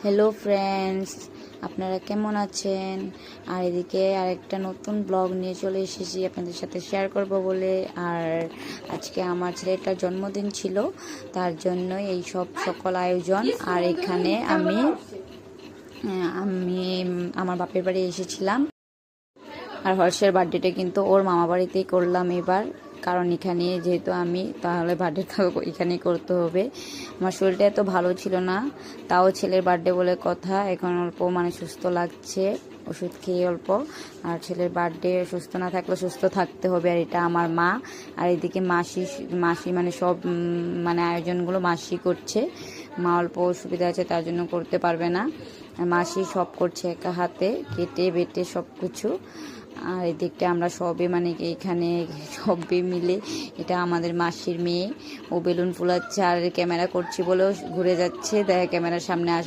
Hello friends, আপনারা কেমন আছেন? আর এদিকে আরেকটা নতুন ব্লগ নিয়ে চলে এসেছি আপনাদের সাথে শেয়ার করব বলে। আর আজকে আমার ছেলেটার জন্মদিন ছিল, তার জন্য এই সকল আয়োজন। আর এখানে আমি আমার বাপের বাড়ি এসেছিলাম। আর হর্ষের বার্থডেটা কিন্তু ওর মামা বাড়িতেই করলাম এবার, কারণ এখানে যেহেতু আমি, তাহলে বার্থডেটা এখানেই করতে হবে। আমার শরীরটা এত ভালো ছিল না, তাও ছেলের বার্থডে বলে কথা, এখন অল্প সুস্থ লাগছে, ওষুধ খেয়ে অল্প। আর ছেলের বার্থডে, সুস্থ না থাকলে সুস্থ থাকতে হবে। আর এটা আমার মা, আর এদিকে মাসি সব আয়োজনগুলো মাসি করছে। মা অল্প অসুবিধা আছে, তার জন্য করতে পারবে না। মাসি সব করছে একা হাতে, কেটে বেটে সব কিছু। আর এদিকটা আমরা সবে এখানে সবে মিলে, এটা আমাদের মাসির মেয়ে, ও বেলুন ফুলাচ্ছে আর ক্যামেরা করছি বলেও ঘুরে যাচ্ছে, দেখা ক্যামেরার সামনে আসবে।